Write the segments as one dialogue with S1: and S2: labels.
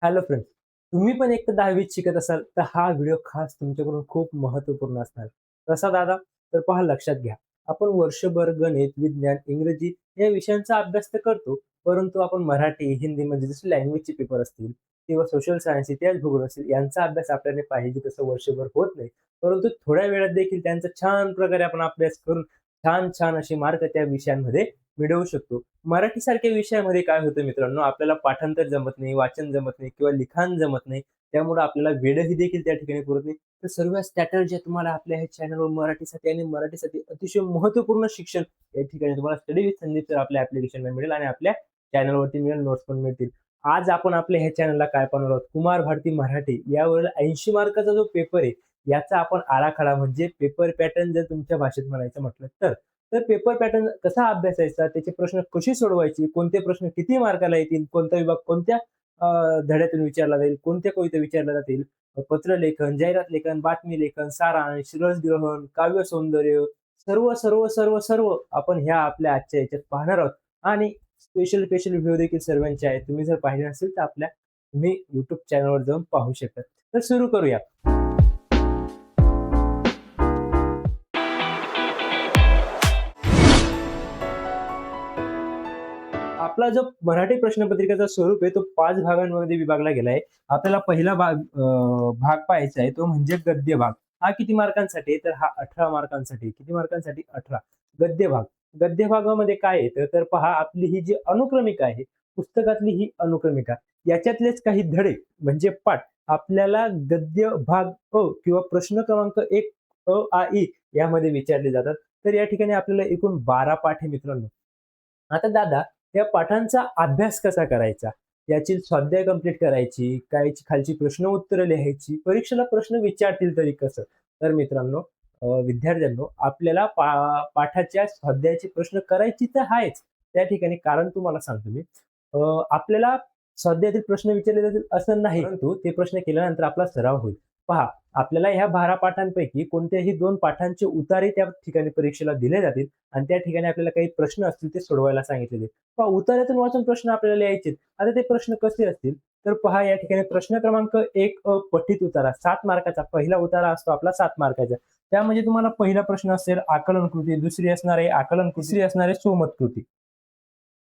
S1: Hello friends, तुम्ही पण एक तर 10वीत शिकत असाल, तर हा व्हिडिओ खास तुमच्याकडून खूप महत्त्वपूर्ण असणार. कसा दादा? तर पहा लक्षात घ्या. आपण वर्षभर गणित, विज्ञान, इंग्रजी या विषयांचा अभ्यास तर करतो, परंतु आपण मराठी, हिंदी म्हणजे जसे लँग्वेजचे पेपर असतील किंवा सोशल सायन्स, इतिहास, भूगोल असतील यांचा अभ्यास आपल्याला पाहिजे तसं वर्षभर होत नाही. परंतु थोड्या वेळात देखील त्यांचा छान प्रकारे आपण अभ्यास करून छान असे मार्क त्या विषयांमध्ये मिळवू शकतो. मराठीसारख्या विषयामध्ये काय होतं मित्रांनो, आपल्याला पाठांतर जमत नाही, वाचन जमत नाही किंवा लिखाण जमत नाही. त्यामुळे आपल्याला वेळही देखील त्या ठिकाणी पुरत नाही. तर सर्व स्ट्रॅटेजी तुम्हाला आपल्या ह्या चॅनलवर मराठीसाठी आणि मराठीसाठी अतिशय महत्त्वपूर्ण शिक्षण या ठिकाणी तुम्हाला स्टडी विथ संदीप सर आपल्या ॲप्लिकेशनला मिळेल आणि आपल्या चॅनलवरती मिळेल, नोट्स पण मिळतील. आज आपण आपल्या ह्या चॅनलला काय पाहणार आहोत, कुमार भारती मराठी यावरील 80 मार्काचा जो पेपर आहे, याचा आपण आराखडा म्हणजे पेपर पॅटर्न जर तुमच्या भाषेत म्हणायचं म्हटलं तर. तर पेपर पॅटर्न कसा अभ्यासायचा, त्याचे प्रश्न कशी सोडवायची, कोणते प्रश्न किती मार्काला येतील, कोणता विभाग कोणत्या धड्यातून विचारला जाईल, कोणत्या कविता विचारल्या जातील, पत्रलेखन, जाहिरात लेखन, बातमी लेखन, सारांश, रसग्रहण, काव्य सौंदर्य सर्व आपण ह्या आपल्या आजच्या याच्यात पाहणार आहोत. आणि स्पेशल व्हिडिओ देखील सर्वांचे आहेत. तुम्ही जर पाहिले नसेल तर तुम्ही YouTube चॅनलवर जाऊन पाहू शकता. तर सुरू करूया. आपला जो मराठी प्रश्नपत्रिकेचा स्वरूप आहे तो 5 भागांमध्ये विभागला गेला आहे. आपल्याला पहिला भाग पाहायचा आहे तो म्हणजे गद्य भाग. हा किती मार्कांसाठी आहे? तर हा 18 मार्कांसाठी. किती मार्कांसाठी? 18. गद्य भाग. गद्य भागामध्ये काय येतं? तर पहा आपली ही जी अनुक्रमिका आहे, पुस्तकातली ही अनुक्रमिका, याच्यातलेच काही धडे म्हणजे पाठ आपल्याला गद्य भाग अ किंवा प्रश्न क्रमांक 1 अ, आ, इ यामध्ये विचारले जातात. तर या ठिकाणी आपल्याला एकूण 12 पाठ आहे मित्रांनो. आता दादा, या पाठांचा अभ्यास कसा करायचा? याची स्वाध्याय कंप्लीट करायची, काय याची खालची प्रश्न उत्तरं लिहायची, परीक्षेला प्रश्न विचारतील तरी कसं? तर मित्रांनो, विद्यार्थ्यांनो, आपल्याला पाठाच्या स्वाध्यायाचे प्रश्न करायची तर आहेच. त्या ठिकाणी कारण तुम्हाला सांगतो मी. आपल्याला स्वाध्यायातील प्रश्न विचारले जातील असं नाही, परंतु ते प्रश्न केल्यानंतर आपला सराव होईल. पहा, आपल्याला ह्या 12 पाठांपैकी कोणत्याही 2 पाठांचे उतारे त्या ठिकाणी परीक्षेला दिले जातील आणि त्या ठिकाणी आपल्याला काही प्रश्न असतील ते सोडवायला सांगितलेले. पहा उताऱ्यातून वाचून प्रश्न आपल्याला लिहायचे. आता ते प्रश्न कसे असतील? तर पहा या ठिकाणी प्रश्न क्रमांक 1 पठित उतारा 7 मार्काचा पहिला उतारा असतो आपला 7 मार्काचा. त्यामध्ये तुम्हाला पहिला प्रश्न असेल आकलन कृती, दुसरी असणार आहे आकलन कृती, तिसरी असणार आहे सोमत कृती.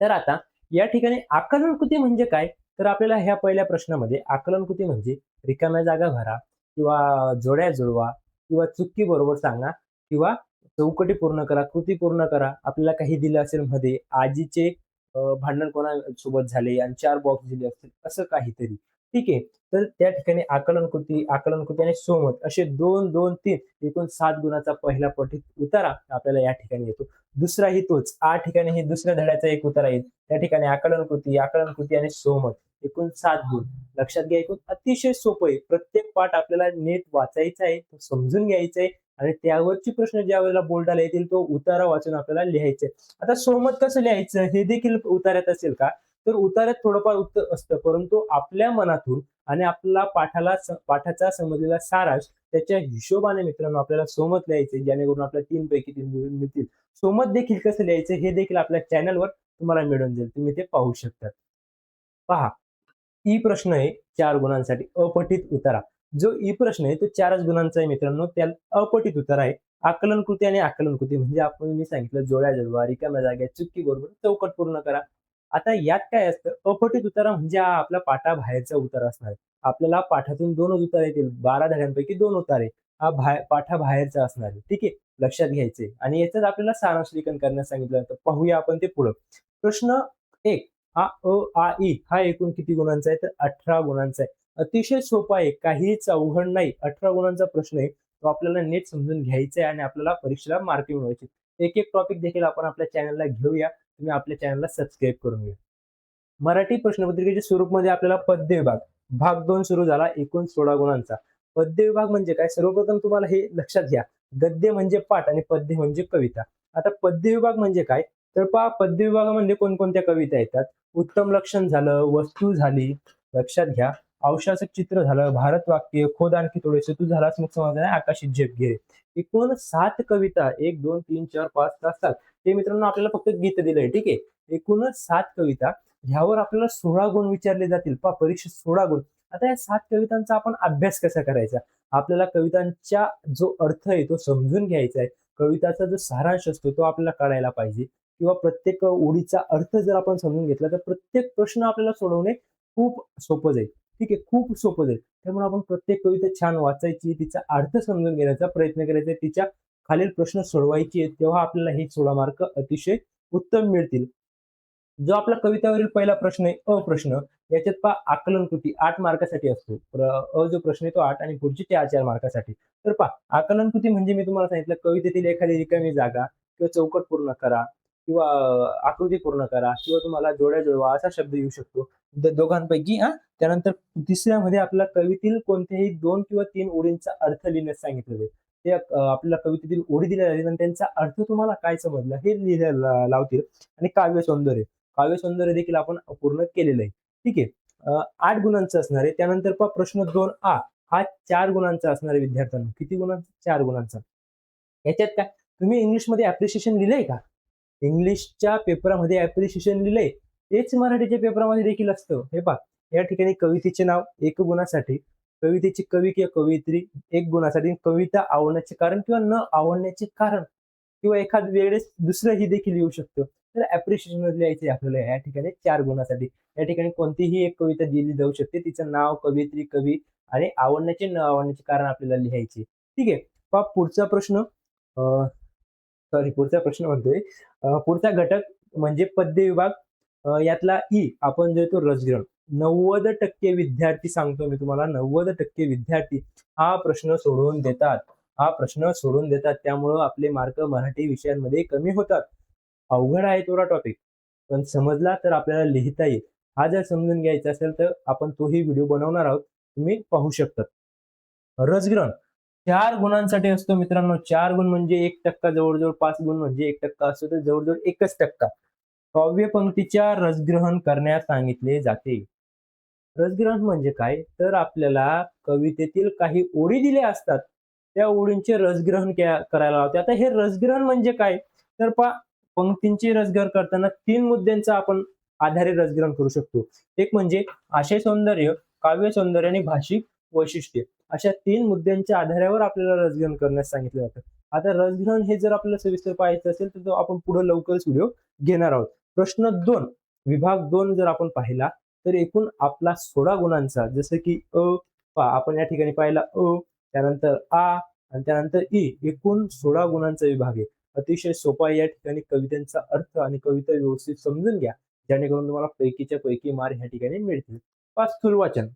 S1: तर आता या ठिकाणी आकलन कृती म्हणजे काय? तर आपल्याला ह्या पहिल्या प्रश्नामध्ये आकलन कृती म्हणजे रिकाम्या जागा भरा किंवा जोड्या जुळवा किंवा चुकी बरोबर सांगा किंवा चौकटी पूर्ण करा, कृती पूर्ण करा. आपल्याला काही दिलं असेल मध्ये आजीचे भांडण कोणासोबत झाले आणि 4 बॉक्स दिले असतील असं काहीतरी. ठीक आहे. तर त्या ठिकाणी आकलन कृती आणि सोमत असे 2, 2, 3 एकूण 7 गुणाचा पहिला पठित उतारा आपल्याला या ठिकाणी येतो. दुसराही तोच. 8 ठिकाणी हे दुसऱ्या धड्याचा एक उतारा येईल. त्या ठिकाणी आकलन कृती आणि सोमत एकूण 7 गुण. लक्षात घ्या एकूण अतिशय सोपं आहे. प्रत्येक पाठ आपल्याला नीट वाचायचा आहे, तो समजून घ्यायचा आहे आणि त्यावरचे प्रश्न ज्यावेळेला बोर्डाला येतील तो उतारा वाचून आपल्याला लिहायचा आहे. आता सोमत कसं लिहायचं हे देखील उतार्यात असेल का? तर उतार्यात थोडंफार उत्तर असतं, परंतु आपल्या मनातून आणि आपला पाठाचा समजलेला सारांश त्याच्या हिशोबाने मित्रांनो आपल्याला सोमत लिहायचे जेणेकरून आपल्याला 3 पैकी 3 गुण मिळतील. सोमत देखील कसं लिहायचं हे देखील आपल्या चॅनलवर तुम्हाला मिळून जाईल. तुम्ही ते पाहू शकता. पहा, ई प्रश्न आहे 4 गुणांसाठी अपठित उतारा. जो ई प्रश्न आहे तो 4च गुणांचा आहे मित्रांनो. त्याला अपठित उत्तर आहे. आकलन कृती आणि आकलन कृती म्हणजे मी सांगितलं जोड्या जुळवा, रिकाम्या जागा, चुकी बरोबर चौकट पूर्ण करा. आता यात काय असतं अपठित उतारा म्हणजे हा आपला पाठाबाहेरचा उतारा असणार आहे. आपल्याला पाठातून 2च उतारे येतील. 12 धड्यांपैकी 2 उतारे. हा पाठाबाहेरचा असणार आहे. ठीक आहे. लक्षात घ्यायचंय आणि याच्यात आपल्याला सारांश लेखन करण्यास सांगितलं जातं. पाहूया आपण ते पुढं. प्रश्न 1 हा आ, इ हा एकूण किती गुणांचा आहे? तर 18 गुणांचा आहे. अतिशय सोपा आहे. काहीच अवघड नाही. 18 गुणांचा प्रश्न आहे. तो आपल्याला नीट समजून घ्यायचा आहे आणि आपल्याला परीक्षेला मार्क मिळवायचे. एक टॉपिक देखील आपण आपल्या चॅनलला घेऊया. तुम्ही आपल्या चॅनलला सबस्क्राईब करून घ्या. मराठी प्रश्नपत्रिकेच्या स्वरूपमध्ये आपल्याला पद्य विभाग, भाग 2 सुरू झाला एकूण 16 गुणांचा. पद्य विभाग म्हणजे काय? सर्वप्रथम तुम्हाला हे लक्षात घ्या. गद्य म्हणजे पाठ आणि पद्य म्हणजे कविता. आता पद्य विभाग म्हणजे काय? तर पहा पद्य विभागामध्ये कोणकोणत्या कविता येतात? उत्तम लक्षण झालं, वस्तू झाली, लक्षात घ्या. औशाचं चित्र झालं, भारत वाक्य, खोद आणखी थोडेसे, तू झालास मग समाधान आहे, आकाशी झेप घे. एकूण 7 कविता 1, 2, 3, 4, 5, 6, 7 हे मित्रांनो आपल्याला फक्त गीत दिलंय. ठीक आहे. एकूणच 7 कविता ह्यावर आपल्याला 16 गुण विचारले जातील. परीक्षेत 16 गुण. आता या 7 कवितांचा आपण अभ्यास कसा करायचा? आपल्याला कवितांच्या जो अर्थ आहे तो समजून घ्यायचा आहे. कविताचा जो सारांश असतो तो आपल्याला कळायला पाहिजे किंवा प्रत्येक ओळीचा अर्थ जर आपण समजून घेतला तर प्रत्येक प्रश्न आपल्याला सोडवणे खूप सोपं जाईल. ठीक आहे, खूप सोपं जाईल. त्यामुळे आपण प्रत्येक कविता छान वाचायची, तिचा अर्थ समजून घेण्याचा प्रयत्न करायचा, तिच्या खालील प्रश्न सोडवायचे, तेव्हा आपल्याला हे 16 मार्क अतिशय उत्तम मिळतील. जो आपला कवितावरील पहिला प्रश्न आहे अ प्रश्न, याच्यात पहा आकलन कृती 8 मार्कासाठी असतो. अ जो प्रश्न आहे तो 8 आणि पुढचे 4 मार्कासाठी. तर पहा आकलन कृती म्हणजे मी तुम्हाला सांगितलं कवितेतील एखादी रिकामी जागा किंवा चौकट पूर्ण करा किंवा आकृती पूर्ण करा किंवा तुम्हाला जोड्या जुळवा असा शब्द येऊ शकतो दोघांपैकी. त्यानंतर तिसऱ्यामध्ये आपल्याला कवितेतील कोणत्याही 2 किंवा 3 ओळींचा अर्थ लिहिण्यास सांगितलेलं आहे. ते आपल्याला कवितेतील ओळी दिल्या जातील आणि त्यांचा अर्थ तुम्हाला काय समजला हे लिहायला लावतील. आणि काव्य सौंदर्य देखील आपण पूर्ण केलेलं आहे. ठीक आहे. 8 गुणांचं असणार आहे. त्यानंतर पहा प्रश्न 2 हा 4 गुणांचा असणार आहे विद्यार्थ्यांना. किती गुणांचा? 4 गुणांचा. याच्यात काय तुम्ही इंग्लिशमध्ये ऍप्रिशिएशन लिहिलंय का? इंग्लिशच्या पेपरामध्ये ऍप्रिशिएशन लिहिलंय तेच मराठीच्या पेपरामध्ये देखील असतं. हे पहा या ठिकाणी कवितेचे नाव 1 गुणासाठी, कवितेची कवी किंवा कवयित्री 1 गुणासाठी, कविता आवडण्याचे कारण किंवा न आवडण्याचे कारण किंवा एखाद वेळेस दुसरंही देखील येऊ शकतं. तर ऍप्रिशिएशन मध्ये लिहायचे आपल्याला या ठिकाणी 4 गुणासाठी. या ठिकाणी कोणतीही एक कविता दिली जाऊ शकते, तिचं नाव, कवयित्री, कवी आणि आवडण्याचे न आवडण्याचे कारण आपल्याला लिहायचे. ठीक आहे. पहा पुढचा प्रश्न पुढचा प्रश्न म्हणतोय पुढचा घटक म्हणजे पद्य विभाग. यातला ई आपण जो तो रसग्रहण. 90% विद्यार्थी सांगतो मी तुम्हाला 90% विद्यार्थी हा प्रश्न सोडवून देतात. त्यामुळं आपले मार्क मराठी विषयांमध्ये कमी होतात. अवघड आहे थोडा टॉपिक पण समजला तर आपल्याला लिहिता येईल. हा जर समजून घ्यायचा असेल तर आपण तोही व्हिडिओ बनवणार आहोत, तुम्ही पाहू शकता. रसग्रहण 4 गुणांसाठी असतो मित्रांनो. 4 गुण म्हणजे 1% जवळजवळ 5 गुण म्हणजे 1% असतो तर जवळजवळ 1% काव्य पंक्तीच्या रसग्रहण करण्यास सांगितले जाते. रसग्रहण म्हणजे काय तर आपल्याला कवितेतील काही ओळी दिल्या असतात त्या ओळींचे रसग्रहण करायला लावते. आता हे रसग्रहण म्हणजे काय तर पंक्तींचे रसग्रहण करताना 3 मुद्द्यांचा आपण आधारे रसग्रहण करू शकतो. एक म्हणजे आशय सौंदर्य, काव्य सौंदर्य आणि भाषिक वैशिष्ट्ये अशा 3 मुद्द्यांच्या आधारावर आपल्याला रसग्रहण करण्यास सांगितलं जातं. आता रसग्रहण हे जर आपल्याला सविस्तर पाहायचं असेल तर आपण पुढे लवकरच व्हिडिओ घेणार आहोत. प्रश्न 2 विभाग 2 जर आपण पाहिला तर एकूण आपला 16 गुणांचा जसं की आपण या ठिकाणी पाहिला त्यानंतर आ आणि त्यानंतर ई एकूण 16 गुणांचा विभाग आहे. अतिशय सोपा या ठिकाणी कवितेचा अर्थ आणि कविता व्यवस्थित समजून घ्या जेणेकरून तुम्हाला पैकीच्या पैकी मार्क ह्या ठिकाणी मिळतील. स्थूल वाचन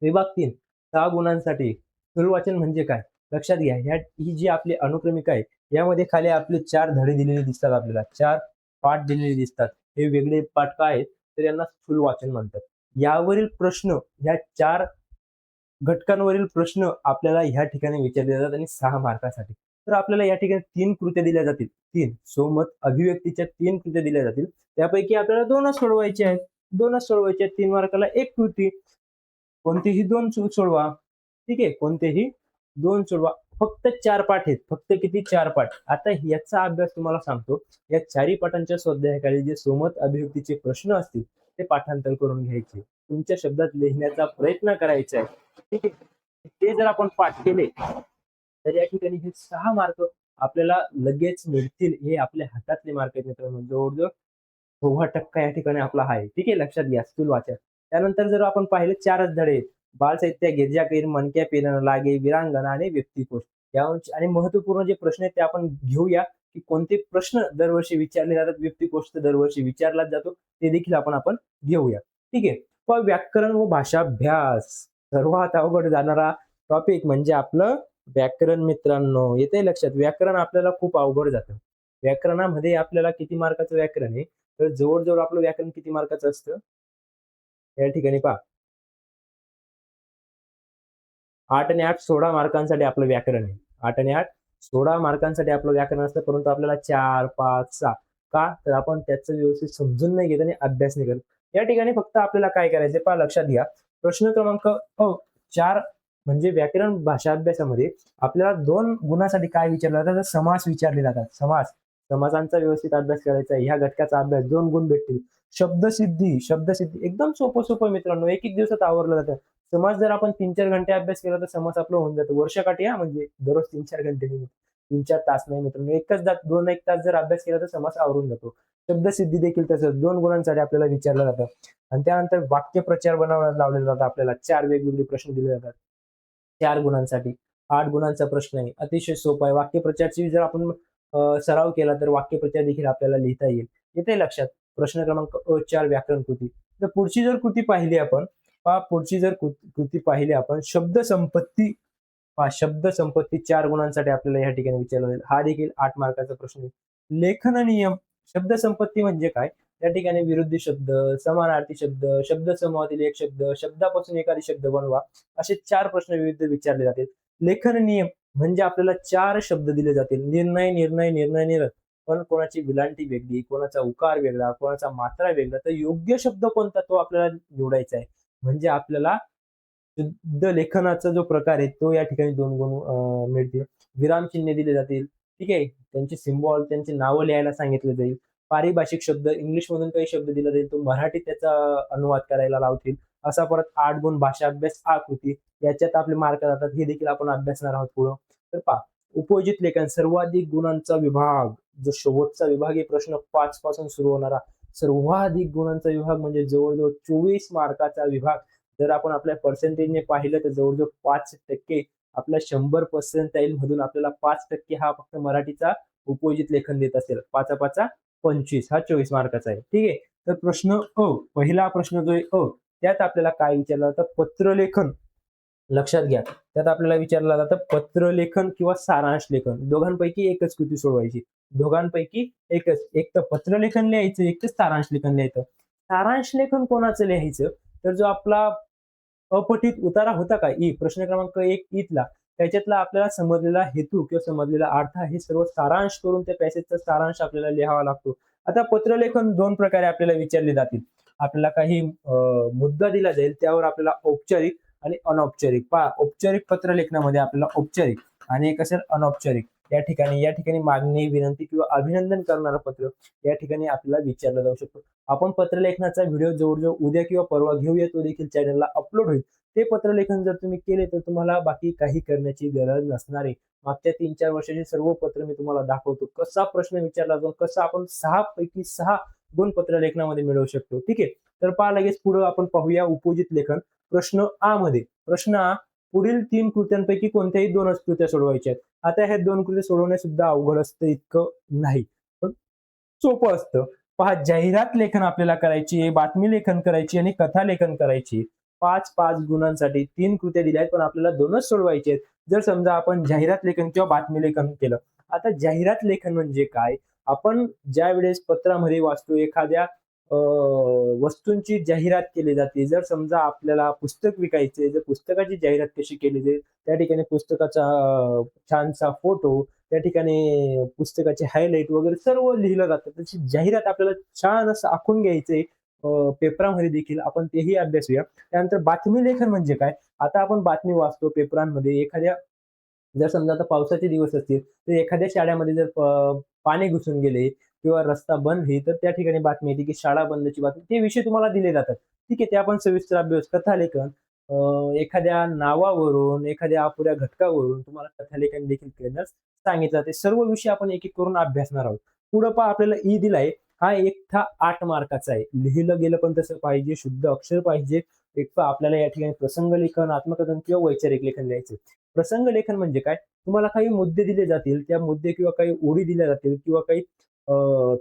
S1: विभाग 3 6 गुणांसाठी. स्थूल वाचन म्हणजे काय लक्षात घ्या. ही जी आपली अनुक्रमिका आहे यामध्ये खाली आपले 4 धडे दिलेले दिसतात, आपल्याला 4 पाठ दिलेले दिसतात. हे वेगळे पाठ काय आहेत तर यांना स्थूल वाचन म्हणतात. यावरील प्रश्न ह्या 4 घटकांवरील प्रश्न आपल्याला ह्या ठिकाणी विचारले जातात आणि 6 मार्कासाठी. तर आपल्याला या ठिकाणी 3 कृत्या दिल्या जातील. 3 सोमत अभिव्यक्तीच्या 3 कृत्या दिल्या जातील. त्यापैकी आपल्याला 2च सोडवायचे आहेत. 3 मार्काला 1 कृती. कोणतेही 2 सोडवा. ठीक आहे, कोणतेही 2 सोडवा. फक्त 4 पाठ आहेत. फक्त किती 4 पाठ. आता याचा अभ्यास तुम्हाला सांगतो. या 4 पाठांच्या स्वाध्यायाखाली जे सोमत अभिव्यक्तीचे प्रश्न असतील ते पाठांतर करून घ्यायचे. तुमच्या शब्दात लिहिण्याचा प्रयत्न करायचा आहे. ठीक आहे. ते जर आपण पाठ केले तर या ठिकाणी हे 6 मार्क आपल्याला लगेच मिळतील. हे आपल्या हातातले मार्क आहेत मित्रांनो. जवळजवळ 16% या ठिकाणी आपला आहे. ठीक आहे, लक्षात घ्या स्थूल वाचन. त्यानंतर जर आपण पाहिले 4च धडे बाल साहित्य गिरजा कैर मनक्या पेरण लागे विरांगणा आणि व्यक्तिकोश आणि महत्वपूर्ण जे प्रश्न आहेत ते आपण घेऊया की कोणते प्रश्न दरवर्षी विचारले जातात. व्यक्तिकोश दरवर्षी विचारलाच जातो ते देखील आपण घेऊया. ठीक आहे. पण व्याकरण व भाषाभ्यास सर्वात अवघड जाणारा टॉपिक म्हणजे आपलं व्याकरण मित्रांनो. येते लक्षात व्याकरण आपल्याला खूप अवघड जातं. व्याकरणामध्ये आपल्याला किती मार्काचं व्याकरण आहे तर जवळजवळ आपलं व्याकरण किती मार्काचं असतं या ठिकाणी पहा 8 आणि 8 16 मार्कांसाठी आपलं व्याकरण आहे. 8 आणि 8 16 मार्कांसाठी आपलं व्याकरण असतं परंतु आपल्याला 4 5 6 का तर आपण त्याचं व्यवस्थित समजून नाही घेत आणि अभ्यास नाही करत. या ठिकाणी फक्त आपल्याला काय करायचं पहा लक्षात घ्या. प्रश्न क्रमांक 4 म्हणजे व्याकरण भाषा अभ्यासामध्ये आपल्याला 2 गुणासाठी काय विचारलं जातं समास विचारले जातात. समास समासांचा व्यवस्थित अभ्यास करायचा आहे, ह्या घटकाचा अभ्यास 2 गुण भेटतील. शब्दसिद्धी एकदम सोपं मित्रांनो, एक दिवसात आवरलं जातं. समास जर आपण 3-4 घंटे अभ्यास केला तर समास आपलं होऊन जातं. वर्षाकाठी हां, म्हणजे दररोज 3-4 घंटे नाही, 3-4 तास नाही मित्रांनो. 2-1 तास जर अभ्यास केला तर समास आवरून जातो. शब्दसिद्धी देखील तसंच 2 गुणांसाठी आपल्याला विचारलं जातं आणि त्यानंतर वाक्यप्रचार बनवायला लावलेला जातं आपल्याला. 4 वेगवेगळे प्रश्न दिले जातात. 4 गुणांसाठी 8 गुणांचा प्रश्न आहे. अतिशय सोपा आहे. वाक्यप्रचारची जर आपण सराव केला तर वाक्यप्रचार देखील आपल्याला लिहिता येईल. येतंय लक्षात? प्रश्न क्रमांक 4 व्याकरण कृती. तर पुढची जर कृती पाहिली आपण, पहा पुढची जर कृती पाहिली आपण शब्दसंपत्ती. पहा शब्दसंपत्ती 4 गुणांसाठी आपल्याला या ठिकाणी विचारला जाईल. हा देखील 8 मार्काचा प्रश्न आहे. लेखन नियम. शब्दसंपत्ती म्हणजे काय? त्या ठिकाणी विरुद्ध शब्द, समानार्थी शब्द, शब्दसमूहातील एक शब्द, शब्दापासून एखादी शब्द बनवा, असे 4 प्रश्न विविध विचारले जातील. लेखन नियम म्हणजे आपल्याला 4 शब्द दिले जातील. निर्णय, निर्णय, निर्णय, निर्णय. पण कोणाची विलांटी वेगळी, कोणाचा उकार वेगळा, कोणाचा मात्रा वेगळा. तर योग्य शब्द कोणता तो आपल्याला निवडायचा आहे. म्हणजे आपल्याला शुद्ध लेखनाचा जो प्रकार आहे तो या ठिकाणी 2 गुण मिळतील. विरामचिन्हे दिले जातील. ठीक आहे. त्यांचे सिम्बॉल, त्यांची नावं लिहायला सांगितलं जाईल. पारिभाषिक शब्द इंग्लिशमधून काही शब्द दिला जाईल, तो मराठीत त्याचा अनुवाद करायला लावतील. असा परत 8 गुण भाषा अभ्यास, आकृती याच्यात आपले मार्क जातात. हे देखील आपण अभ्यासणार आहोत पुढं. तर पहा, उपयोजित लेखन सर्वाधिक गुणांचा विभाग. जो शेवटचा विभाग आहे प्रश्न 5 पासून सुरू होणारा सर्वाधिक गुणांचा विभाग म्हणजे जवळजवळ 24 मार्काचा विभाग. जर आपण आपल्या पर्सेंटेजने पाहिलं तर जवळजवळ 5% आपल्या 100 पर्सेंटाईल मधून आपल्याला 5% हा फक्त मराठीचा उपयोजित लेखन देत असेल. 5 25 हा 24 मार्काचा आहे. ठीक आहे. तर प्रश्न पहिला प्रश्न जो आहे त्यात आपल्याला काय विचारलं जातं? पत्रलेखन. लक्षात घ्या. त्यात आपल्याला विचारलं जातं पत्रलेखन किंवा सारांश लेखन. दोघांपैकी एकच कृती सोडवायची. दोघांपैकी एकच. एक तर पत्रलेखन लिहायचं, एक तर सारांश लेखन लिहायचं. सारांश लेखन कोणाचं लिहायचं? तर जो आपला अपठित उतारा होता का प्रश्न क्रमांक 1 ईतला, त्याच्यातला आपल्याला समजलेला हेतू किंवा समजलेला अर्थ हे सर्व सारांश करून त्या पॅसेजचा सारांश आपल्याला लिहावा लागतो. आता पत्रलेखन 2 प्रकारे आपल्याला विचारले जातील. आपल्याला काही मुद्दा दिला जाईल, त्यावर आपल्याला औपचारिक आणि अनौपचारिक. पहा, औपचारिक पत्रलेखनामध्ये आपल्याला औपचारिक आणि एक असेल अनौपचारिक. या ठिकाणी मागणी, विनंती किंवा अभिनंदन करणारं पत्र या ठिकाणी आपल्याला विचारलं जाऊ शकतो. आपण पत्रलेखनाचा व्हिडिओ जवळजवळ उद्या किंवा परवा घेऊया, तो देखील चॅनलला अपलोड होईल. ते पत्रलेखन जर तुम्ही केले तर तुम्हाला बाकी काही करण्याची गरज नसणार आहे. मागच्या 3-4 वर्षाचे सर्व पत्र मी तुम्हाला दाखवतो. कसा प्रश्न विचारला जातो, कसं आपण 6 पैकी 6 गुण पत्रलेखनामध्ये मिळवू शकतो. ठीक आहे. तर पहा लगेच पुढे आपण पाहूया उपयोजित लेखन. प्रश्न आ मध्ये. प्रश्न आ, पुढील 3 कृत्यांपैकी कोणत्याही 2च कृत्या सोडवायच्या आहेत. आता ह्या 2 कृत्या सोडवणे सुद्धा अवघड असतं इतकं नाही, पण सोपं असतं. पहा, जाहिरात लेखन आपल्याला करायची आहे, बातमी लेखन करायची आणि कथा लेखन करायची. 5-5 गुणांसाठी 3 कृत्या दिल्या आहेत, पण आपल्याला 2च सोडवायचे आहेत. जर समजा आपण जाहिरात लेखन किंवा बातमी लेखन केलं. आता जाहिरात लेखन म्हणजे काय? आपण ज्या वेळेस पत्रामध्ये वाचतो एखाद्या वस्तूंची जाहिरात केली जाते. जर समजा आपल्याला पुस्तक विकायचे, जर पुस्तकाची जाहिरात कशी केली जाईल, त्या ठिकाणी पुस्तकाचा छानसा फोटो, त्या ठिकाणी पुस्तकाचे हायलाइट वगैरे सर्व लिहिलं जातं. त्याची जाहिरात आपल्याला छान असं आखून घ्यायचंय पेपरामध्ये देखील. आपण तेही अभ्यासूया. त्यानंतर बातमी लेखन म्हणजे काय? आता आपण बातमी वाचतो पेपरांमध्ये. जर समजा आता पावसाचे दिवस असतील, तर एखाद्या शाळेमध्ये जर पाणी घुसून गेले किंवा रस्ता बंद आहे, तर त्या ठिकाणी बातमी येते की शाळा बंदची बातमी. ते विषय तुम्हाला दिले जातात. ठीक आहे. ते आपण सविस्तर अभ्यास. कथालेखन एखाद्या नावावरून, एखाद्या अपुऱ्या घटकावरून तुम्हाला कथालेखन देखील करण्यास सांगितलं जाते. सर्व विषय आपण एक-एक करून अभ्यासणार आहोत. पुढं पहा आपल्याला ई दिलाय. हा एकटा 8 मार्काचा आहे. लिहिलं गेलं पण तसं पाहिजे, शुद्ध अक्षर पाहिजे. एक तर आपल्याला या ठिकाणी प्रसंग लेखन, आत्मकथन किंवा वैचारिक लेखन लिहायचं. प्रसंग लेखन म्हणजे काय? तुम्हाला काही मुद्दे दिले जातील, त्या मुद्दे किंवा काही ओळी दिल्या जातील किंवा काही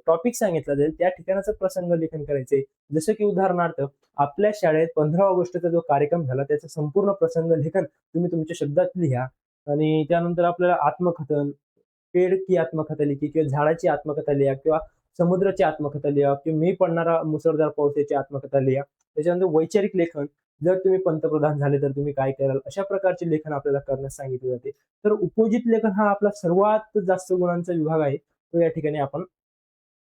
S1: टॉपिक सांगितला जाईल, त्या ठिकाणाचं प्रसंग लेखन करायचंय. जसं की उदाहरणार्थ आपल्या शाळेत 15 ऑगस्टचा जो कार्यक्रम झाला त्याचं संपूर्ण प्रसंग लेखन तुम्ही तुमच्या शब्दात लिहा. आणि त्यानंतर आपल्याला आत्मकथन, पेड़ की आत्मकथा लिखी किंवा झाडाची आत्मकथा लिहा किंवा समुद्राची आत्मकथा लिहा किंवा मी पडणारा मुसळधार पाऊस याची आत्मकथा लिहा. त्याच्यानंतर वैचारिक लेखन, जर तुम्ही पंतप्रधान झाले तर तुम्ही काय कराल, अशा प्रकारचे लेखन आपल्याला करण्यास सांगितले जाते. तर उपयोजित लेखन हा आपला सर्वात जास्त गुणांचा विभाग आहे, तो या ठिकाणी आपण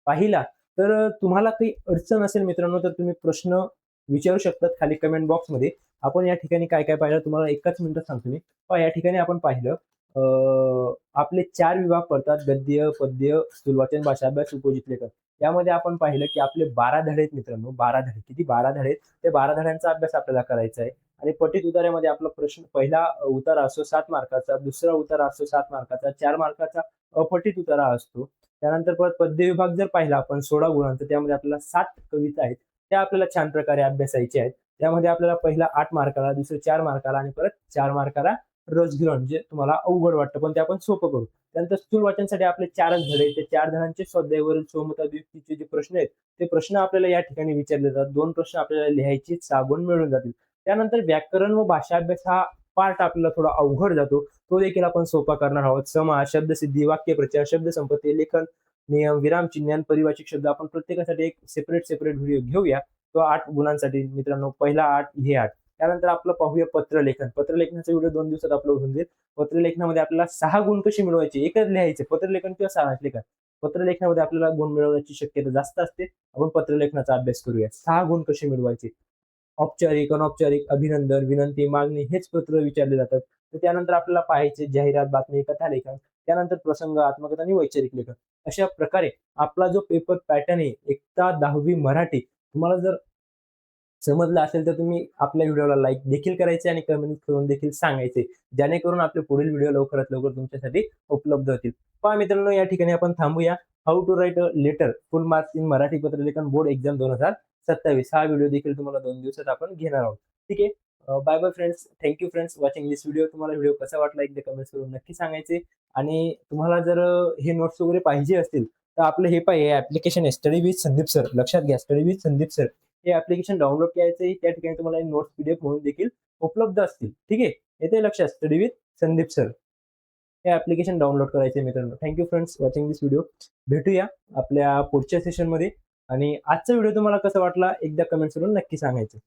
S1: पाहिला. तर तुम्हाला काही अडचण असेल मित्रांनो तर तुम्ही प्रश्न विचारू शकतात खाली कमेंट बॉक्समध्ये. आपण या ठिकाणी काय काय पाहिलं तुम्हाला एकाच मिनिटात सांगतो मी. पहा, या ठिकाणी आपण पाहिलं आपले 4 विभाग पडतात. गद्य, पद्य, स्थूलवाचन, भाषाभ्यास, उपयोजित लेखन. यामध्ये आपण पाहिलं की आपले 12 धडे आहेत मित्रांनो. 12 धडे. किती? 12 धडे आहेत. ते 12 धड्यांचा अभ्यास आपल्याला करायचा आहे. आणि पठित उतार्यामध्ये आपला प्रश्न पहिला उतारा असतो 7 मार्काचा, दुसरा उतारा असतो 7 मार्काचा, 4 मार्काचा अपठित उतारा असतो. त्यानंतर परत पद्य विभाग जर पाहिला आपण 16 गुणांचा, त्यामध्ये आपल्याला 7 कविता आहेत. त्या आपल्याला छान प्रकारे अभ्यासायच्या आहेत. त्यामध्ये आपल्याला पहिला 8 मार्काला, दुसरं 4 मार्काला आणि परत 4 मार्काला रसग्रहण, जे तुम्हाला अवघड वाटतं पण ते आपण सोपं करू. त्यानंतर स्थूल वाचनसाठी आपले 4च धडे. ते 4 धड्यांचे स्वाध्यायावरील स्वमताभिव्यक्तीचे जे प्रश्न आहेत, ते प्रश्न आपल्याला या ठिकाणी विचारले जातात. 2 प्रश्न आपल्याला लिहायचे, 6 गुण मिळून जातील. त्यानंतर व्याकरण व भाषा अभ्यास हा पार्ट आपल्याला थोडा अवघड जातो. तो देखील आपण सोपा करणार आहोत. समास, शब्दसिद्धी, वाक्यप्रचार, शब्दसंपत्ती, लेखन नियम, विरामचिन्ह आणि परिभाषिक शब्द आपण प्रत्येकासाठी एक सेपरेट व्हिडिओ घेऊया. तो 8 गुणांसाठी मित्रांनो. पहिला 8, हे 8. त्यानंतर आपलं पाहूया पत्रलेखन. पत्रलेखनाचा व्हिडिओ 2 दिवसात अपलोड होऊन जाईल. पत्रलेखनामध्ये आपल्याला 6 गुण कसे मिळवायचे, एकच लिहायचे पत्रलेखन किंवा सारांश लेखन. पत्रलेखनामध्ये आपल्याला गुण मिळवण्याची शक्यता जास्त असते. आपण पत्रलेखनाचा अभ्यास करूया. 6 गुण कसे मिळवायचे. औपचारिक, अनौपचारिक, अभिनंदन, विनंती, मागणी हेच पत्र विचारले जातात. तर त्यानंतर आपल्याला पाहायचे जाहिरात, बातमी, कथालेखन, त्यानंतर प्रसंग, आत्मकथा आणि वैचारिक लेखन. अशा प्रकारे आपला जो पेपर पॅटर्न आहे इयत्ता 10वी मराठी, तुम्हाला जर समजलं असेल तर तुम्ही आपल्या व्हिडिओला लाईक देखील करायचे आणि कमेंट करून देखील सांगायचे, जेणेकरून आपले पुढील व्हिडिओ लवकरात लवकर तुमच्यासाठी उपलब्ध होतील. पहा मित्रांनो, या ठिकाणी आपण थांबूया. How to write a letter full marks in Marathi पत्रलेखन बोर्ड एक्झाम 2027 हा व्हिडिओ देखील तुम्हाला 2 दिवसात आपण घेणार आहोत. ठीक आहे. Bye bye friends. Thank friends watching this video. तुम्हाला व्हिडिओ कसा वाटला एकदा कमेंट्स करून नक्की सांगायचे. आणि तुम्हाला जर हे नोट्स वगैरे पाहिजे असतील तर आपलं हे ऍप्लिकेशन आहे स्टडी विथ संदीप सर. लक्षात घ्या, स्टडी विथ संदीप सर हे ऍप्लिकेशन डाउनलोड करायचं. त्या ठिकाणी तुम्हाला नोट्स पीडीएफ म्हणून देखील उपलब्ध असतील. ठीक आहे. येते लक्षात, स्टडी विथ संदीप सर हे ऍप्लिकेशन डाउनलोड करायचे मित्रांनो. Thank you friends watching this video. भेटूया आपल्या पुढच्या सेशनमध्ये. आणि आजचा व्हिडिओ तुम्हाला कसा वाटला एकदा कमेंट्स करून नक्की सांगायचं.